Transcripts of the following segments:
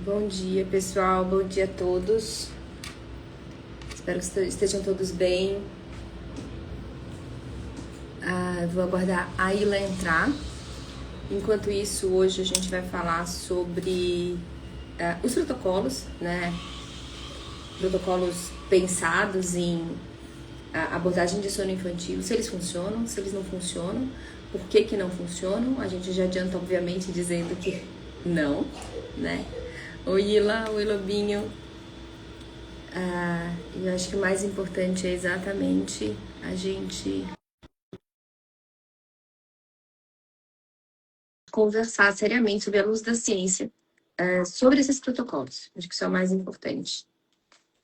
Bom dia, pessoal. Bom dia a todos. Espero que estejam todos bem. Vou aguardar a Ila entrar. Enquanto isso, hoje a gente vai falar sobre os protocolos, né? Protocolos pensados em abordagem de sono infantil, se eles funcionam, se eles não funcionam, por que que não funcionam. A gente já adianta, obviamente, dizendo que não, né? Oi, Ila, oi, Lobinho. Eu acho que o mais importante é exatamente a gente conversar seriamente sobre a luz da ciência, sobre esses protocolos. Acho que isso é o mais importante.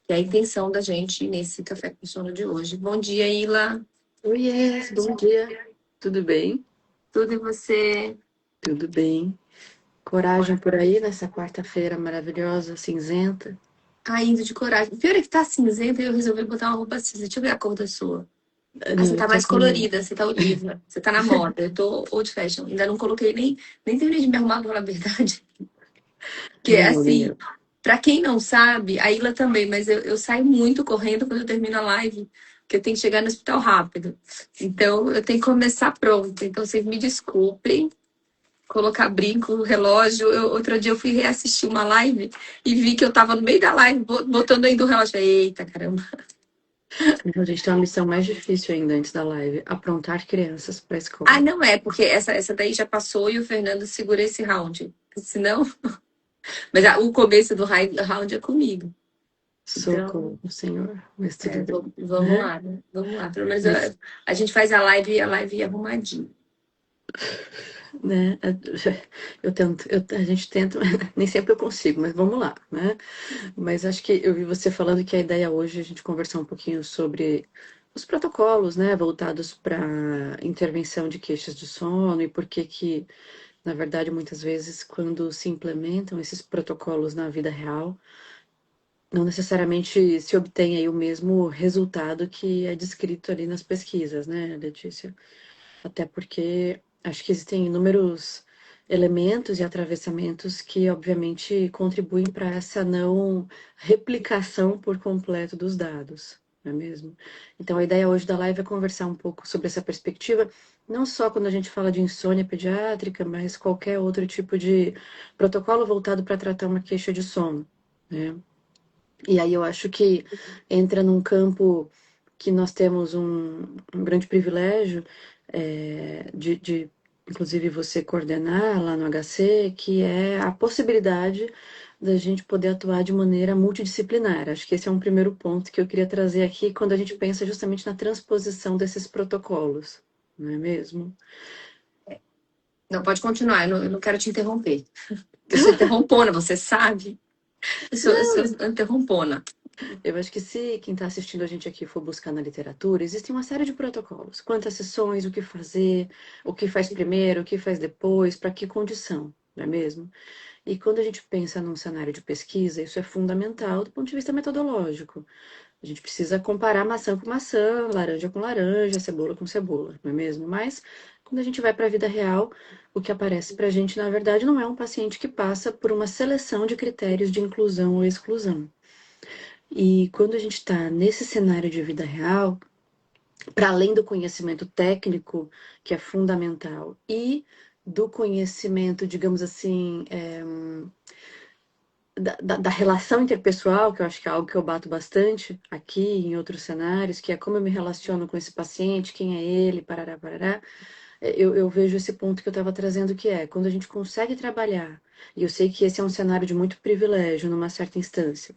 Que é a intenção da gente nesse Café com Sono de hoje. Bom dia, Ila. Oiê, bom dia. Tudo bem? Tudo e você? Tudo bem. Coragem por aí nessa quarta-feira maravilhosa, cinzenta. Indo de coragem. O pior é que tá cinzenta e eu resolvi botar uma roupa cinza. Deixa eu ver a cor da sua. Não, Você eu tá tô mais com. colorida, você tá oliva, você tá na moda. Eu tô old fashion. Ainda não coloquei nem terminei de me arrumar, pra falar a verdade. Que é Não, nem assim, eu. pra quem não sabe, a Ila também, mas eu saio muito correndo quando eu termino a live, porque eu tenho que chegar no hospital rápido. Então, eu tenho que começar pronto. Então, vocês me desculpem colocar brinco, relógio. Outro dia eu fui reassistir uma live e vi que eu tava no meio da live, botando ainda o relógio. Eita, caramba. Não, a gente tem uma missão mais difícil ainda antes da live: aprontar crianças para a Ah, escola. não é, porque essa daí já passou e o Fernando segura esse round. Senão. Mas o começo do round é comigo. Então, Socorro, Senhor, mas tudo bem. vamos Né? lá, né? Vamos lá. Pelo menos Mas, a gente faz a live arrumadinho. né, eu tento, a gente tenta, nem sempre eu consigo, mas vamos lá, né? Mas acho que eu vi você falando que a ideia hoje é a gente conversar um pouquinho sobre os protocolos, né, voltados para intervenção de queixas de sono e por que que, na verdade, muitas vezes, quando se implementam esses protocolos na vida real, não necessariamente se obtém aí o mesmo resultado que é descrito ali nas pesquisas, né, Letícia? Até porque acho que existem inúmeros elementos e atravessamentos que, obviamente, contribuem para essa não replicação por completo dos dados, não é mesmo? Então, a ideia hoje da live é conversar um pouco sobre essa perspectiva, não só quando a gente fala de insônia pediátrica, mas qualquer outro tipo de protocolo voltado para tratar uma queixa de sono, né? E aí eu acho que entra num campo que nós temos um grande privilégio de, inclusive, você coordenar lá no HC, que é a possibilidade da gente poder atuar de maneira multidisciplinar. Acho que esse é um primeiro ponto que eu queria trazer aqui quando a gente pensa justamente na transposição desses protocolos, não é mesmo? Não, pode continuar, eu não quero te interromper. Eu sou interrompona, você sabe? Eu sou interrompona. Eu acho que se quem está assistindo a gente aqui for buscar na literatura, existe uma série de protocolos. Quantas sessões, o que fazer, o que faz primeiro, o que faz depois, para que condição, não é mesmo? E quando a gente pensa num cenário de pesquisa, isso é fundamental do ponto de vista metodológico. A gente precisa comparar maçã com maçã, laranja com laranja, cebola com cebola, não é mesmo? Mas quando a gente vai para a vida real, o que aparece para a gente, na verdade, não é um paciente que passa por uma seleção de critérios de inclusão ou exclusão. E quando a gente está nesse cenário de vida real, para além do conhecimento técnico, que é fundamental, e do conhecimento, digamos assim, da relação interpessoal, que eu acho que é algo que eu bato bastante aqui em outros cenários, que é como eu me relaciono com esse paciente, quem é ele, parará, parará. Eu vejo esse ponto que eu estava trazendo, que é quando a gente consegue trabalhar, e eu sei que esse é um cenário de muito privilégio numa certa instância,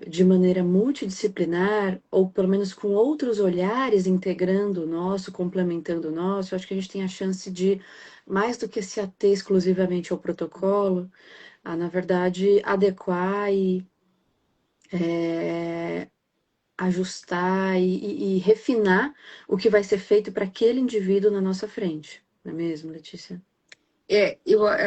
de maneira multidisciplinar, ou pelo menos com outros olhares integrando o nosso, complementando o nosso, eu acho que a gente tem a chance de, mais do que se ater exclusivamente ao protocolo, a, na verdade, adequar e é, ajustar e refinar o que vai ser feito para aquele indivíduo na nossa frente. Não é mesmo, Letícia?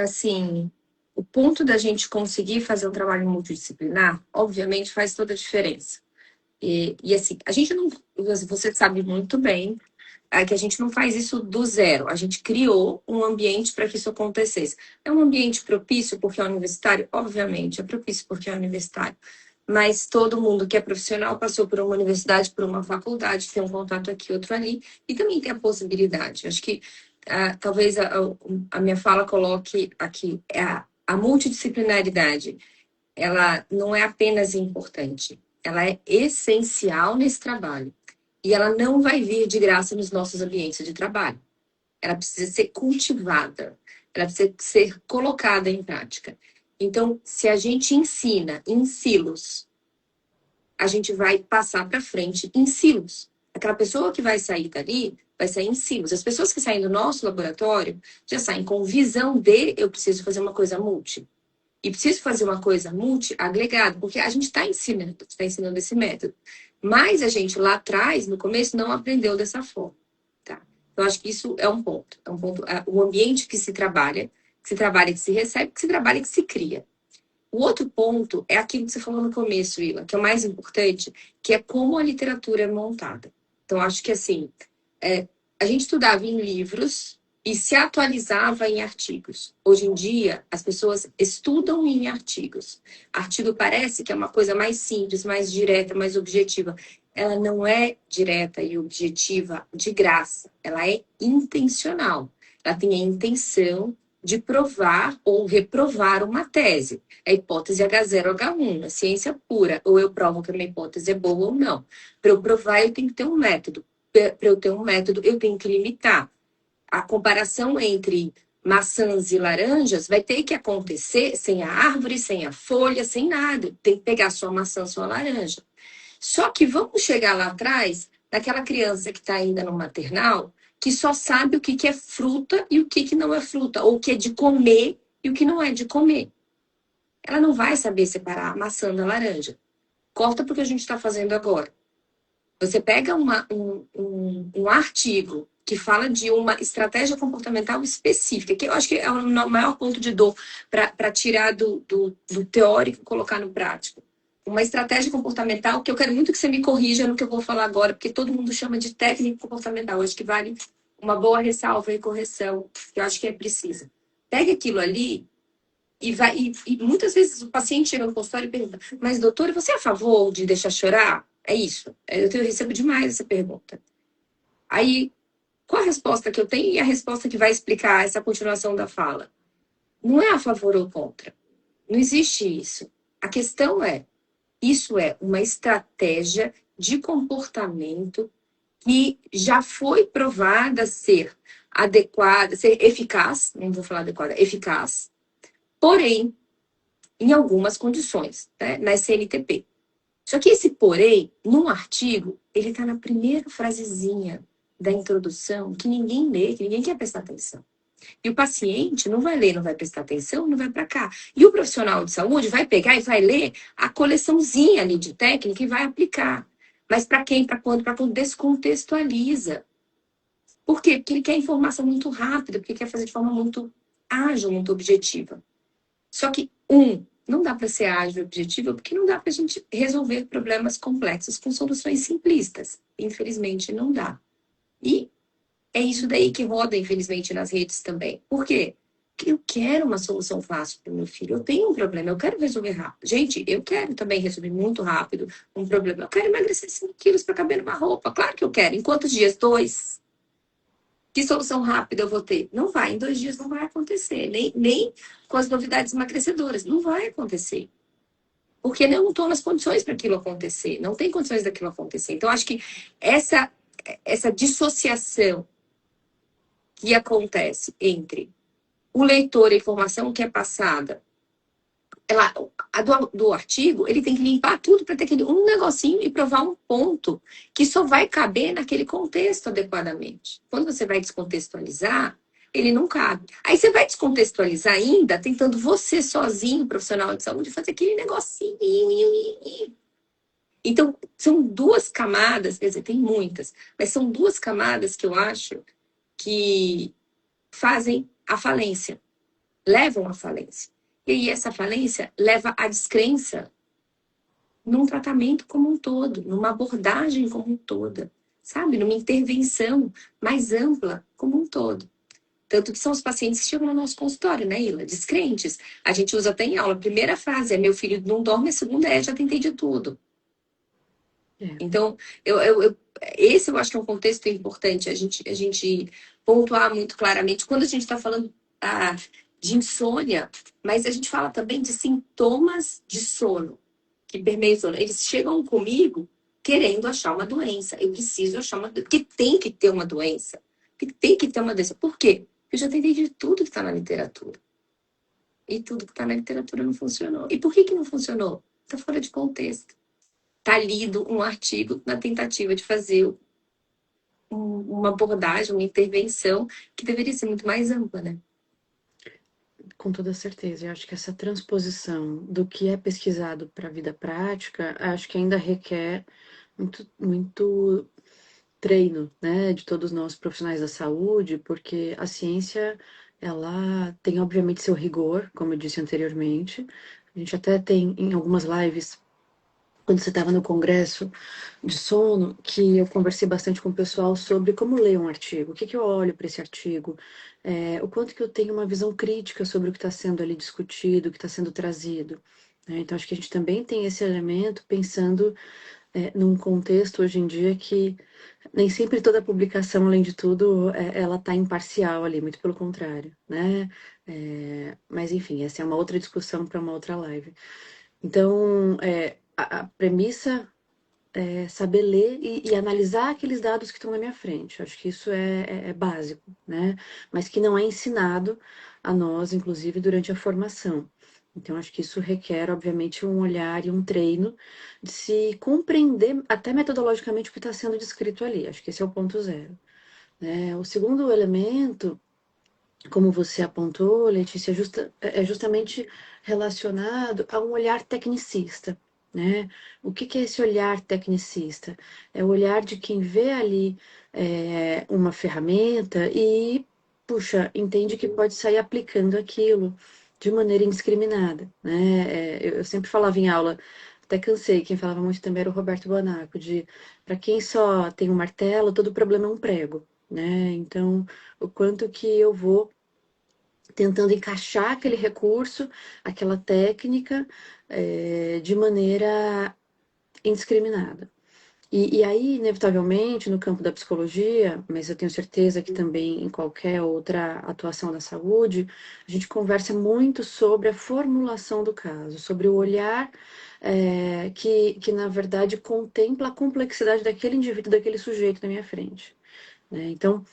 Assim, o ponto da gente conseguir fazer um trabalho multidisciplinar, obviamente, faz toda a diferença. E assim, a gente não. Você sabe muito bem que a gente não faz isso do zero. A gente criou um ambiente para que isso acontecesse. É um ambiente propício porque é universitário? Obviamente, é propício porque é universitário. Mas todo mundo que é profissional passou por uma universidade, por uma faculdade, tem um contato aqui, outro ali, e também tem a possibilidade. Acho que talvez a minha fala coloque aqui, a multidisciplinaridade, ela não é apenas importante, ela é essencial nesse trabalho. E ela não vai vir de graça nos nossos ambientes de trabalho. Ela precisa ser cultivada, ela precisa ser colocada em prática. Então, se a gente ensina em silos, a gente vai passar para frente em silos. Aquela pessoa que vai sair dali vai sair em silos. As pessoas que saem do nosso laboratório já saem com visão de eu preciso fazer uma coisa multi. E preciso fazer uma coisa multi-agregada, porque a gente está ensinando esse método. Mas a gente lá atrás, no começo, não aprendeu dessa forma. Tá? Então, acho que isso é um ponto. É um ponto. O ambiente que se trabalha, que se recebe, que se trabalha, que se cria. O outro ponto é aquilo que você falou no começo, Willa, que é o mais importante, que é como a literatura é montada. Então, acho que assim, a gente estudava em livros e se atualizava em artigos. Hoje em dia, as pessoas estudam em artigos. Artigo parece que é uma coisa mais simples, mais direta, mais objetiva. Ela não é direta e objetiva de graça. Ela é intencional. Ela tem a intenção de provar ou reprovar uma tese. A hipótese H0, H1, a ciência pura. Ou eu provo que a minha hipótese é boa ou não. Para eu provar, eu tenho que ter um método. Para eu ter um método, eu tenho que limitar. A comparação entre maçãs e laranjas vai ter que acontecer sem a árvore, sem a folha, sem nada. Tem que pegar só a maçã, só a laranja. Só que vamos chegar lá atrás, naquela criança que está ainda no maternal, que só sabe o que é fruta e o que não é fruta, ou o que é de comer e o que não é de comer. Ela não vai saber separar a maçã da laranja. Corta porque a gente está fazendo agora. Você pega um artigo que fala de uma estratégia comportamental específica, que eu acho que é o maior ponto de dor para tirar do teórico e colocar no prático. Uma estratégia comportamental que eu quero muito que você me corrija no que eu vou falar agora, porque todo mundo chama de técnica comportamental. Eu acho que vale uma boa ressalva e correção, que eu acho que é precisa. Pega aquilo ali e muitas vezes o paciente chega no consultório e pergunta: mas doutor, você é a favor de deixar chorar? É isso. Eu recebo demais essa pergunta. Aí, qual a resposta que eu tenho e a resposta que vai explicar essa continuação da fala? Não é a favor ou contra. Não existe isso. A questão é, isso é uma estratégia de comportamento que já foi provada ser adequada, ser eficaz, não vou falar adequada, eficaz, porém, em algumas condições, né, na SNTP. Só que esse porém, num artigo, ele está na primeira frasezinha da introdução, que ninguém lê, que ninguém quer prestar atenção. E o paciente não vai ler, não vai prestar atenção, não vai para cá. E o profissional de saúde vai pegar e vai ler a coleçãozinha ali de técnica e vai aplicar. Mas para quem, para quando? Para quando descontextualiza. Por quê? Porque ele quer informação muito rápida, porque quer fazer de forma muito ágil, muito objetiva. Só que, não dá para ser ágil e objetiva, porque não dá para a gente resolver problemas complexos com soluções simplistas. Infelizmente, não dá. E é isso daí que roda, infelizmente, nas redes também. Por quê? Porque eu quero uma solução fácil para o meu filho. Eu tenho um problema, eu quero resolver rápido. Gente, eu quero também resolver muito rápido um problema. Eu quero emagrecer 5 quilos para caber numa roupa. Claro que eu quero. Em quantos dias? 2. Que solução rápida eu vou ter? Não vai. Em 2 dias não vai acontecer. Nem com as novidades emagrecedoras. Não vai acontecer. Porque não estou nas condições para aquilo acontecer. Não tem condições daquilo acontecer. Então, acho que essa dissociação que acontece entre o leitor e a informação que é passada, do artigo, ele tem que limpar tudo para ter aquele um negocinho e provar um ponto que só vai caber naquele contexto adequadamente. Quando você vai descontextualizar, ele não cabe. Aí você vai descontextualizar ainda, tentando você sozinho, profissional de saúde, fazer aquele negocinho. Então, são 2 camadas, quer dizer, tem muitas, mas são 2 camadas que eu acho que fazem a falência, levam à falência. E aí essa falência leva à descrença num tratamento como um todo, numa abordagem como um todo. sabe? Numa intervenção mais ampla como um todo. Tanto que são os pacientes que chegam no nosso consultório, né, Ila? Descrentes. A gente usa até em aula. A primeira frase é: meu filho não dorme, a segunda é: já tentei de tudo. É. Então, esse eu acho que é um contexto importante a gente pontuar muito claramente. Quando a gente está falando de insônia, mas a gente fala também de sintomas de sono, que permeiam o sono. Eles chegam comigo querendo achar uma doença. Eu preciso achar uma doença. Porque tem que ter uma doença. Porque tem que ter uma doença. Por quê? Eu já tentei de tudo que está na literatura. E tudo que está na literatura não funcionou. E por que não funcionou? Está fora de contexto. Está lido um artigo na tentativa de fazer uma abordagem, uma intervenção que deveria ser muito mais ampla, né? Com toda certeza. Eu acho que essa transposição do que é pesquisado para a vida prática, acho que ainda requer muito treino, né, de todos nós profissionais da saúde, porque a ciência, ela tem obviamente seu rigor, como eu disse anteriormente. A gente até tem em algumas lives, quando você estava no congresso de sono, que eu conversei bastante com o pessoal sobre como ler um artigo, o que eu olho para esse artigo, o quanto que eu tenho uma visão crítica sobre o que está sendo ali discutido, o que está sendo trazido, né? Então, acho que a gente também tem esse elemento pensando num contexto hoje em dia que nem sempre toda publicação, além de tudo, ela está imparcial ali, muito pelo contrário, né? Mas, enfim, essa é uma outra discussão para uma outra live. Então, a premissa saber ler e analisar aqueles dados que estão na minha frente. Acho que isso é básico, né? Mas que não é ensinado a nós, inclusive, durante a formação. Então, acho que isso requer, obviamente, um olhar e um treino de se compreender, até metodologicamente, o que está sendo descrito ali. Acho que esse é o ponto zero, né? O segundo elemento, como você apontou, Letícia, é justamente relacionado a um olhar tecnicista, né? O que é esse olhar tecnicista? É o olhar de quem vê ali uma ferramenta e, puxa, entende que pode sair aplicando aquilo de maneira indiscriminada, né? Eu sempre falava em aula, até cansei, quem falava muito também era o Roberto Bonaco, de para quem só tem um martelo, todo problema é um prego, né? Então, o quanto que eu vou tentando encaixar aquele recurso, aquela técnica, de maneira indiscriminada. E aí, inevitavelmente, no campo da psicologia, mas eu tenho certeza que também em qualquer outra atuação da saúde, a gente conversa muito sobre a formulação do caso, sobre o olhar que, na verdade, contempla a complexidade daquele indivíduo, daquele sujeito na minha frente, né? Então,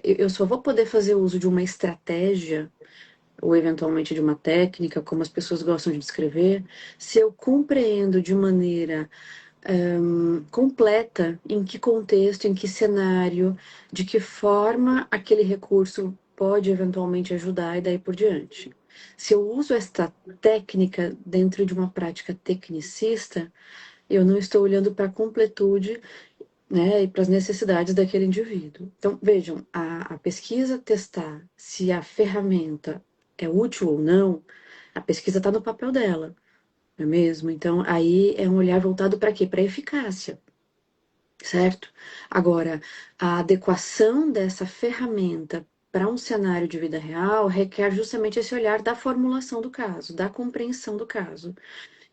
eu só vou poder fazer uso de uma estratégia ou eventualmente de uma técnica, como as pessoas gostam de descrever, se eu compreendo de maneira completa em que contexto, em que cenário, de que forma aquele recurso pode eventualmente ajudar e daí por diante. Se eu uso esta técnica dentro de uma prática tecnicista, eu não estou olhando para a completude, né, e para as necessidades daquele indivíduo. Então, vejam, a pesquisa testar se a ferramenta é útil ou não, a pesquisa está no papel dela, não é mesmo? Então, aí é um olhar voltado para quê? Para a eficácia, certo? Agora, a adequação dessa ferramenta para um cenário de vida real requer justamente esse olhar da formulação do caso, da compreensão do caso.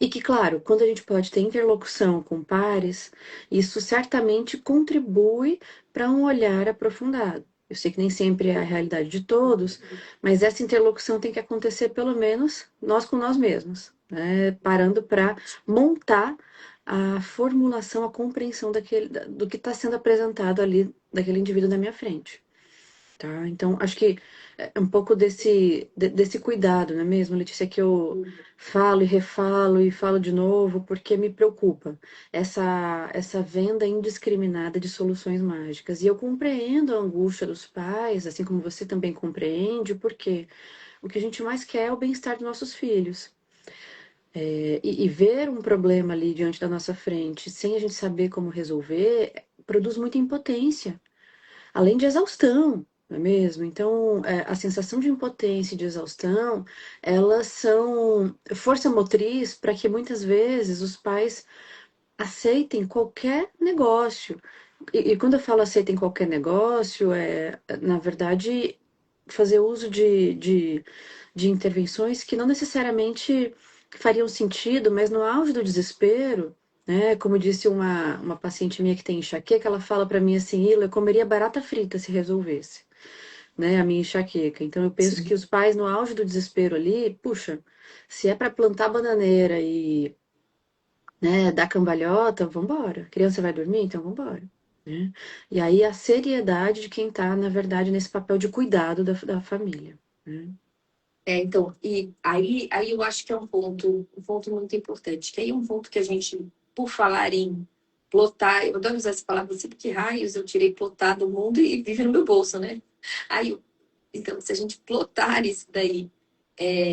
E que, claro, quando a gente pode ter interlocução com pares, isso certamente contribui para um olhar aprofundado. Eu sei que nem sempre é a realidade de todos, mas essa interlocução tem que acontecer pelo menos nós com nós mesmos, né? Parando para montar a formulação, a compreensão do que está sendo apresentado ali daquele indivíduo na minha frente. Tá? Então, acho que é um pouco desse cuidado, não é mesmo, Letícia, que eu falo e refalo e falo de novo, porque me preocupa essa venda indiscriminada de soluções mágicas. E eu compreendo a angústia dos pais, assim como você também compreende, porque o que a gente mais quer é o bem-estar dos nossos filhos. E ver um problema ali diante da nossa frente, sem a gente saber como resolver, produz muita impotência além de exaustão, não é mesmo? Então, a sensação de impotência e de exaustão, elas são força motriz para que muitas vezes os pais aceitem qualquer negócio E quando eu falo aceita em qualquer negócio, na verdade, fazer uso de intervenções que não necessariamente fariam sentido, mas no auge do desespero, né? Como disse uma paciente minha que tem enxaqueca, ela fala para mim assim, Ila, eu comeria barata frita se resolvesse, né? A minha enxaqueca. Então eu penso que Sim. os pais, no auge do desespero ali, puxa, se é para plantar bananeira e, né, dar cambalhota, vambora. A criança vai dormir, então vambora. Né? E aí a seriedade de quem está, na verdade, nesse papel de cuidado da família. Né? Então, e aí eu acho que é um ponto muito importante, que aí é um ponto que a gente, por falar em plotar, eu adoro usar essa palavra, não sei por que raios eu tirei plotar do mundo e vive no meu bolso, né? Aí, então, se a gente plotar isso daí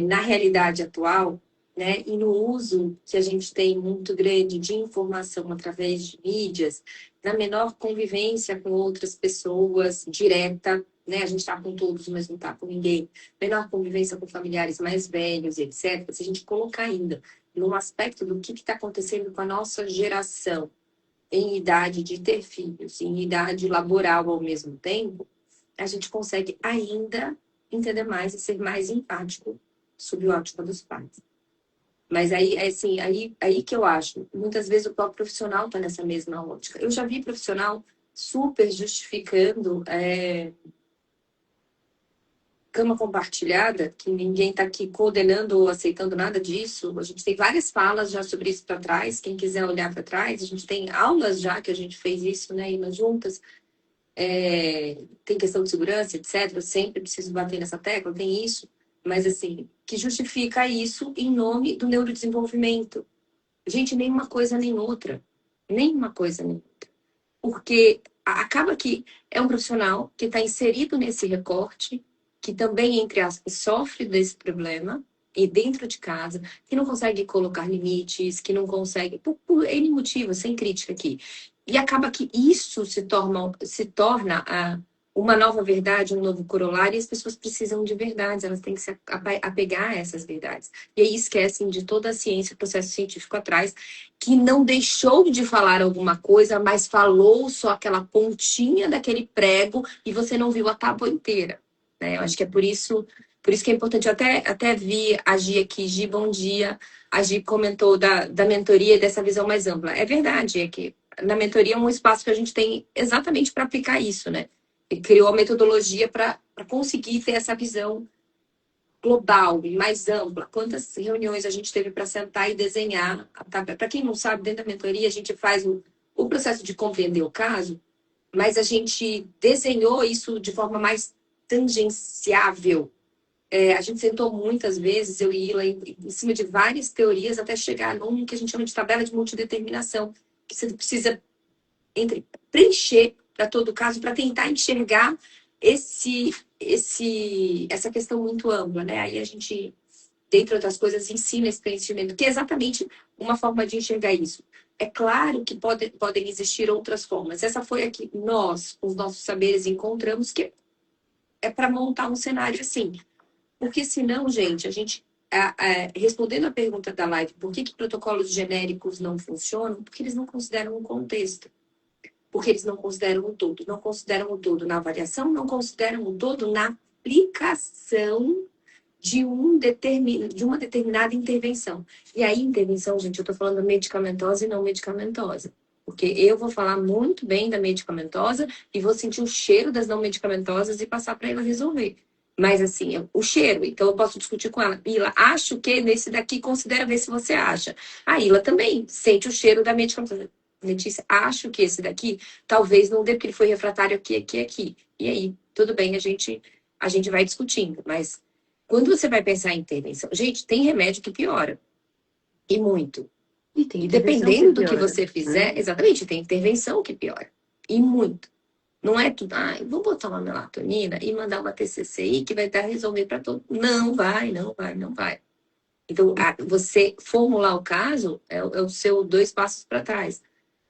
na realidade atual, né, e no uso que a gente tem muito grande de informação através de mídias, na menor convivência com outras pessoas direta, né, a gente está com todos, mas não está com ninguém, menor convivência com familiares mais velhos, etc. Se a gente colocar ainda num aspecto do que está acontecendo com a nossa geração em idade de ter filhos, em idade laboral ao mesmo tempo, a gente consegue ainda entender mais e ser mais empático sob o ótica dos pais. Mas aí, assim, aí que eu acho, muitas vezes o próprio profissional está nessa mesma ótica. Eu já vi profissional super justificando cama compartilhada, que ninguém está aqui condenando ou aceitando nada disso. A gente tem várias falas já sobre isso para trás. Quem quiser olhar para trás, a gente tem aulas já que a gente fez isso, né, indo juntas. Tem questão de segurança, etc. Eu sempre preciso bater nessa tecla, tem isso. Mas, assim, que justifica isso em nome do neurodesenvolvimento. Gente, nem uma coisa nem outra. Nem uma coisa nem outra. Porque acaba que é um profissional que está inserido nesse recorte, que também, entre aspas, sofre desse problema, e dentro de casa, que não consegue colocar limites, que não consegue, por N motivos, sem crítica aqui. E acaba que isso se torna uma nova verdade, um novo corolário, e as pessoas precisam de verdades, elas têm que se apegar a essas verdades. E aí esquecem de toda a ciência, o processo científico atrás, que não deixou de falar alguma coisa, mas falou só aquela pontinha daquele prego e você não viu a tábua inteira. Né? Eu acho que é por isso que é importante. Eu até vi a Gi aqui, Gi, bom dia. A Gi comentou da mentoria e dessa visão mais ampla. É verdade, é que na mentoria é um espaço que a gente tem exatamente para aplicar isso, né? E criou a metodologia para conseguir ter essa visão global e mais ampla. Quantas reuniões a gente teve para sentar e desenhar? Para quem não sabe, dentro da mentoria, a gente faz o processo de compreender o caso, mas a gente desenhou isso de forma mais tangenciável. A gente sentou muitas vezes, eu e Ila, em cima de várias teorias, até chegar num que a gente chama de tabela de multideterminação, que você precisa preencher para todo caso, para tentar enxergar essa questão muito ampla, né? Aí a gente, dentre outras coisas, ensina esse preenchimento, que é exatamente uma forma de enxergar isso. É claro que podem existir outras formas. Essa foi a que nós, com os nossos saberes, encontramos, que é para montar um cenário assim. Porque senão, gente, a gente, respondendo a pergunta da live, por que protocolos genéricos não funcionam? Porque eles não consideram o contexto. Porque eles não consideram o todo. Não consideram o todo na avaliação, não consideram o todo na aplicação de uma determinada intervenção. E aí, intervenção, gente, eu estou falando medicamentosa e não medicamentosa. Porque eu vou falar muito bem da medicamentosa e vou sentir o cheiro das não medicamentosas e passar para ela resolver. Mas, assim, o cheiro. Então, eu posso discutir com ela. Ila, acho que nesse daqui, considera ver se você acha. A Ila também sente o cheiro da medicamentosa. Letícia, acho que esse daqui talvez não dê, porque ele foi refratário aqui, aqui, aqui. E aí, tudo bem, a gente vai discutindo. Mas quando você vai pensar em intervenção, gente, tem remédio que piora. E muito. E tem E intervenção que dependendo do que piora, você né? fizer, exatamente, tem intervenção que piora. E muito. Não é tudo, vou botar uma melatonina e mandar uma TCCI que vai dar resolver para todo. Não vai, não vai, não vai. Então, você formular o caso é o seu 2 passos para trás.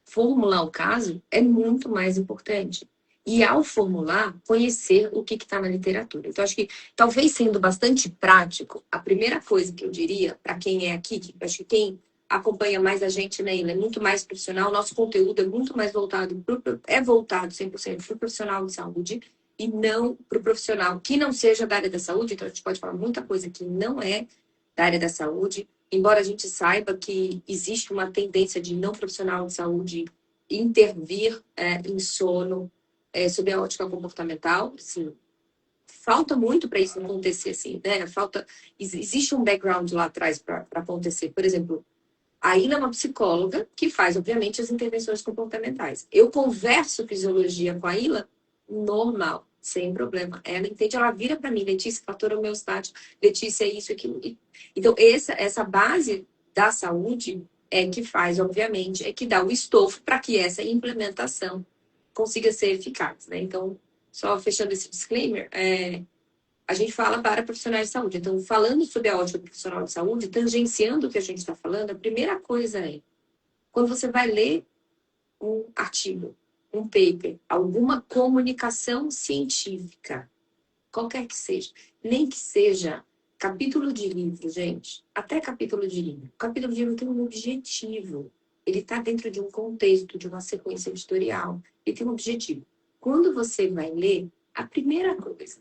Formular o caso é muito mais importante. E ao formular, conhecer o que está na literatura. Então, acho que, talvez sendo bastante prático, a primeira coisa que eu diria para quem é aqui, que acho que quem acompanha mais a gente, né, Ilha? É muito mais profissional, nosso conteúdo é muito mais voltado, voltado 100% para o profissional de saúde e não para o profissional que não seja da área da saúde. Então, a gente pode falar muita coisa que não é da área da saúde, embora a gente saiba que existe uma tendência de não profissional de saúde intervir em sono sob a ótica comportamental. Sim, falta muito para isso acontecer, assim, né? Existe um background lá atrás para acontecer. Por exemplo, a Ina é uma psicóloga que faz, obviamente, as intervenções comportamentais. Eu converso fisiologia com a Ila normal, sem problema. Ela entende, ela vira para mim, Letícia, fator homeostático, Letícia, isso, aquilo. Então, essa base da saúde é que faz, obviamente, é que dá o estofo para que essa implementação consiga ser eficaz, né? Então, só fechando esse disclaimer, a gente fala para profissionais de saúde. Então, falando sobre a ótica profissional de saúde, tangenciando o que a gente está falando, a primeira coisa é, quando você vai ler um artigo, um paper, alguma comunicação científica, qualquer que seja, nem que seja capítulo de livro, gente, até capítulo de livro. O capítulo de livro tem um objetivo. Ele está dentro de um contexto, de uma sequência editorial. Ele tem um objetivo. Quando você vai ler, a primeira coisa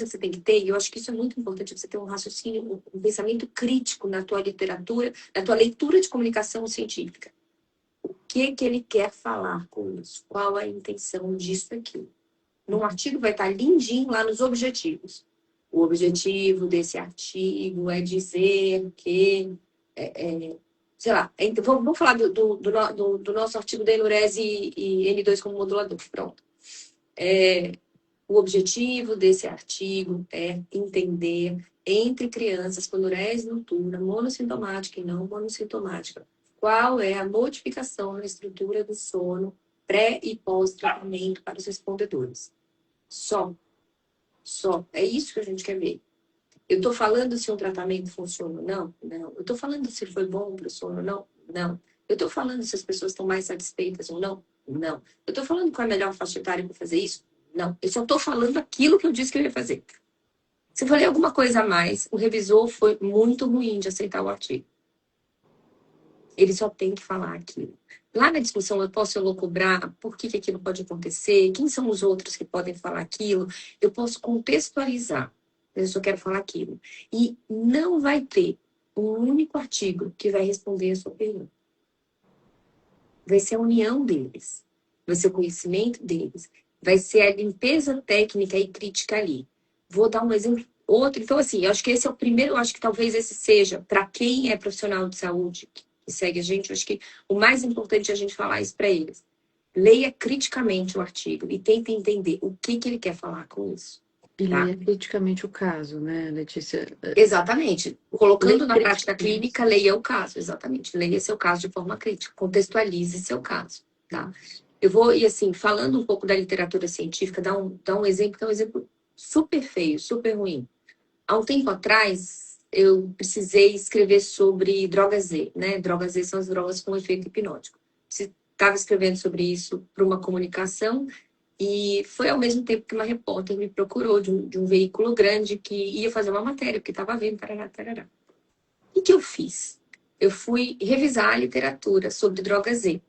que você tem que ter, e eu acho que isso é muito importante, você ter um raciocínio, um pensamento crítico na tua literatura, na tua leitura de comunicação científica. O que ele quer falar com isso? Qual a intenção disso aqui? Num artigo vai estar lindinho lá nos objetivos. O objetivo desse artigo é dizer que, sei lá, então, vamos falar do nosso artigo da enurese e N2 como modulador. Pronto. O objetivo desse artigo é entender entre crianças com enurese noturna, monossintomática e não monossintomática, qual é a modificação na estrutura do sono pré e pós-tratamento para os respondedores. Só. É isso que a gente quer ver. Eu estou falando se um tratamento funciona ou não? Não. Eu estou falando se foi bom para o sono ou não? Não. Eu estou falando se as pessoas estão mais satisfeitas ou não? Não. Eu estou falando qual é a melhor faixa etária para fazer isso? Não. Eu só estou falando aquilo que eu disse que eu ia fazer. Se eu falei alguma coisa a mais, o revisor foi muito ruim de aceitar o artigo. Ele só tem que falar aquilo. Lá na discussão, eu posso elocubrar por que aquilo pode acontecer, quem são os outros que podem falar aquilo. Eu posso contextualizar, mas eu só quero falar aquilo. E não vai ter um único artigo que vai responder a sua pergunta. Vai ser a união deles. Vai ser o conhecimento deles. Vai ser a limpeza técnica e crítica ali. Vou dar um exemplo outro. Então, assim, eu acho que esse é o primeiro, eu acho que talvez esse seja, para quem é profissional de saúde, que segue a gente, eu acho que o mais importante é a gente falar isso para eles. Leia criticamente o artigo e tente entender o que ele quer falar com isso. E Tá? leia criticamente o caso, né, Letícia? Exatamente. Colocando na prática clínica, leia o caso. Exatamente. Leia seu caso de forma crítica. Contextualize seu caso. Tá? Eu vou, e assim, falando um pouco da literatura científica, dar um exemplo, que é um exemplo super feio, super ruim. Há um tempo atrás, eu precisei escrever sobre drogas Z, né? Drogas Z são as drogas com efeito hipnótico. Estava escrevendo sobre isso para uma comunicação e foi ao mesmo tempo que uma repórter me procurou de um veículo grande que ia fazer uma matéria, porque estava vendo, tarará, tarará. E o que eu fiz? Eu fui revisar a literatura sobre drogas Z.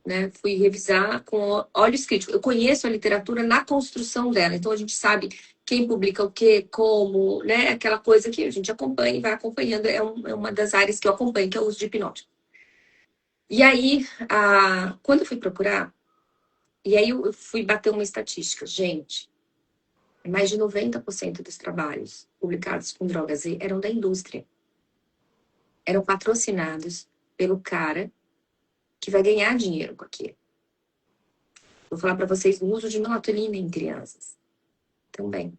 Né? Fui revisar com olhos críticos. Eu conheço a literatura na construção dela, então a gente sabe quem publica o quê, como, né? Aquela coisa que a gente acompanha e vai acompanhando, é uma das áreas que eu acompanho, que é o uso de hipnótico. E aí, quando eu fui procurar, e aí eu fui bater uma estatística. Gente, mais de 90% dos trabalhos publicados com drogas Z eram da indústria. Eram patrocinados pelo cara que vai ganhar dinheiro com aquilo. Vou falar para vocês do uso de melatonina em crianças. Também.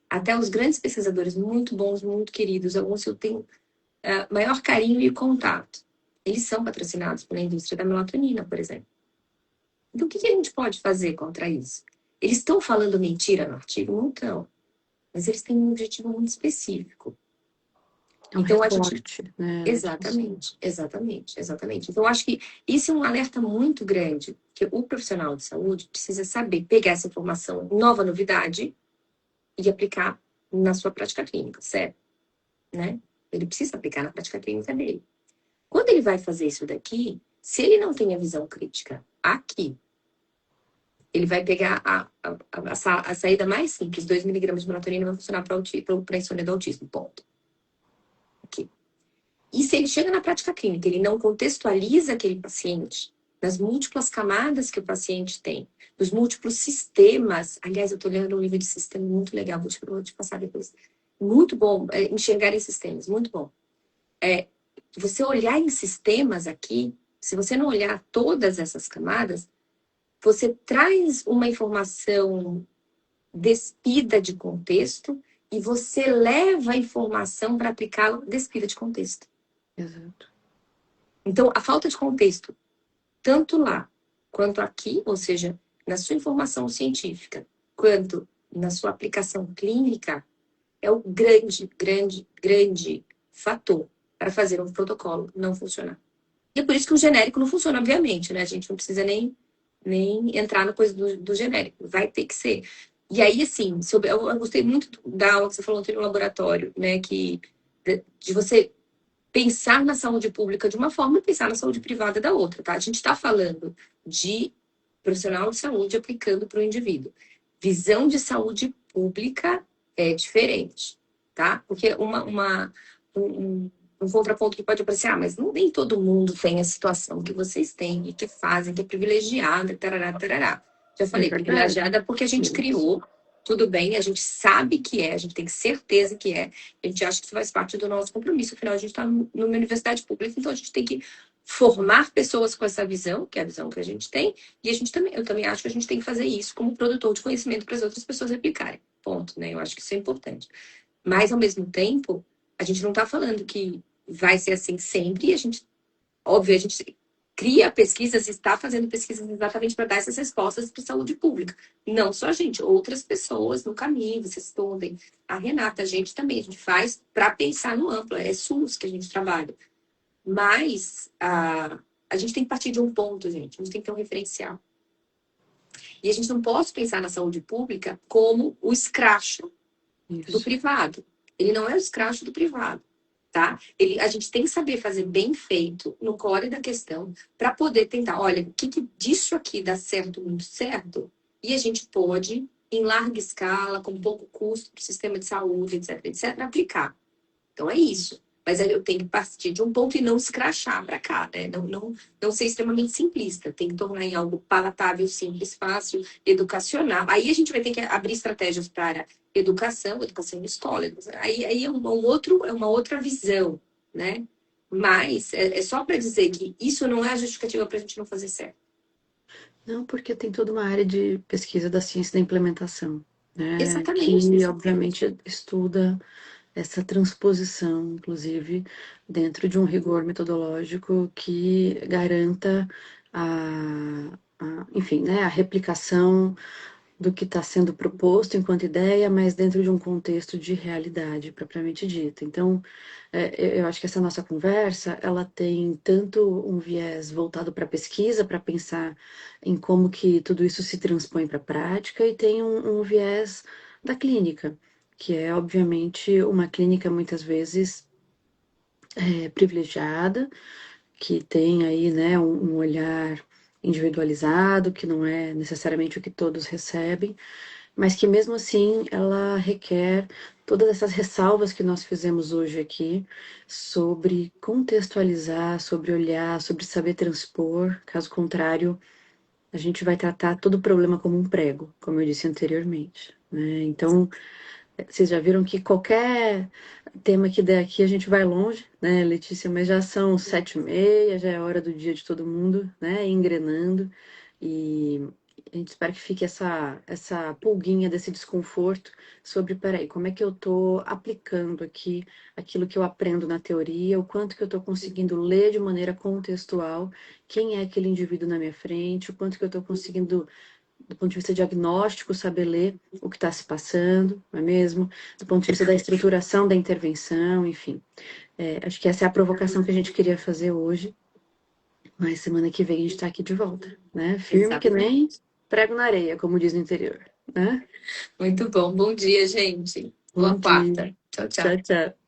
Até os grandes pesquisadores, muito bons, muito queridos, alguns eu tenho maior carinho e contato. Eles são patrocinados pela indústria da melatonina, por exemplo. Então, o que a gente pode fazer contra isso? Eles estão falando mentira no artigo? Não estão. Mas eles têm um objetivo muito específico. É um então, recorte, né? Exatamente. Então, acho que isso é um alerta muito grande, que o profissional de saúde precisa saber pegar essa informação, nova novidade, e aplicar na sua prática clínica, certo? Né? Ele precisa aplicar na prática clínica dele. Quando ele vai fazer isso daqui, se ele não tem a visão crítica aqui, ele vai pegar a saída mais simples, 2 miligramas de melatonina vai funcionar para a insônia do autismo, ponto. Aqui. E se ele chega na prática clínica, ele não contextualiza aquele paciente nas múltiplas camadas que o paciente tem, nos múltiplos sistemas. Aliás, eu estou lendo um livro de sistema muito legal, vou te passar depois. Muito bom, enxergar em sistemas, muito bom. Você olhar em sistemas aqui, se você não olhar todas essas camadas, você traz uma informação despida de contexto e você leva a informação para aplicá-la despida de contexto. Exato. Então, a falta de contexto, tanto lá quanto aqui, ou seja, na sua informação científica, quanto na sua aplicação clínica, é o grande fator para fazer um protocolo não funcionar. E é por isso que o genérico não funciona, obviamente, né? A gente não precisa nem entrar na coisa do genérico. Vai ter que ser. E aí, assim, eu gostei muito da aula que você falou ontem no laboratório, né? De você pensar na saúde pública de uma forma e pensar na saúde privada da outra, tá? A gente está falando de profissional de saúde aplicando para o indivíduo. Visão de saúde pública é diferente, tá? Porque um contraponto que pode aparecer, mas nem todo mundo tem a situação que vocês têm e que fazem, que é privilegiada, tarará, tarará. Já falei, privilegiada porque a gente criou, tudo bem, a gente sabe que é, a gente tem certeza que é, a gente acha que isso faz parte do nosso compromisso, afinal a gente está numa universidade pública, então a gente tem que formar pessoas com essa visão, que é a visão que a gente tem, e eu também acho que a gente tem que fazer isso como produtor de conhecimento para as outras pessoas replicarem. Ponto, né? Eu acho que isso é importante. Mas, ao mesmo tempo, a gente não está falando que vai ser assim sempre, e a gente cria pesquisas, está fazendo pesquisas exatamente para dar essas respostas para a saúde pública. Não só a gente, outras pessoas no caminho, vocês estudem. A Renata, a gente também, a gente faz para pensar no amplo, é SUS que a gente trabalha. Mas a gente tem que partir de um ponto, gente, a gente tem que ter um referencial. E a gente não pode pensar na saúde pública como o escracho do privado. Ele não é o escracho do privado. Tá? A gente tem que saber fazer bem feito no core da questão para poder tentar, olha, o que disso aqui dá certo, muito certo, e a gente pode, em larga escala, com pouco custo para o sistema de saúde, etc., aplicar. Então é isso. Mas eu tenho que partir de um ponto e não escrachar para cá, né? Não ser extremamente simplista. Tem que tornar em algo palatável, simples, fácil, educacional. Aí a gente vai ter que abrir estratégias para educação em escola. Aí é uma outra visão, né? Mas é só para dizer que isso não é a justificativa para a gente não fazer certo. Não, porque tem toda uma área de pesquisa da ciência da implementação, né? Exatamente. Que, obviamente, estuda essa transposição, inclusive, dentro de um rigor metodológico que garanta enfim, né, a replicação do que está sendo proposto enquanto ideia, mas dentro de um contexto de realidade propriamente dita. Então, eu acho que essa nossa conversa, ela tem tanto um viés voltado para a pesquisa, para pensar em como que tudo isso se transpõe para a prática, e tem um viés da clínica, que é, obviamente, uma clínica muitas vezes privilegiada, que tem aí, né, um olhar individualizado, que não é necessariamente o que todos recebem, mas que mesmo assim ela requer todas essas ressalvas que nós fizemos hoje aqui sobre contextualizar, sobre olhar, sobre saber transpor. Caso contrário, a gente vai tratar todo o problema como um prego, como eu disse anteriormente, né? Então, vocês já viram que qualquer tema que der aqui a gente vai longe, né, Letícia? Mas já são 7h30, já é hora do dia de todo mundo, né? Engrenando. E a gente espera que fique essa pulguinha desse desconforto sobre, peraí, como é que eu estou aplicando aqui aquilo que eu aprendo na teoria, o quanto que eu estou conseguindo ler de maneira contextual, quem é aquele indivíduo na minha frente, o quanto que eu estou conseguindo do ponto de vista diagnóstico, saber ler o que está se passando, não é mesmo? Do ponto de vista da estruturação da intervenção, enfim. Acho que essa é a provocação que a gente queria fazer hoje, mas semana que vem a gente está aqui de volta, né? Firme que nem prego na areia, como diz no interior, né? Muito bom. Bom dia, gente. Bom Boa quarta. dia. Tchau, tchau. Tchau, tchau.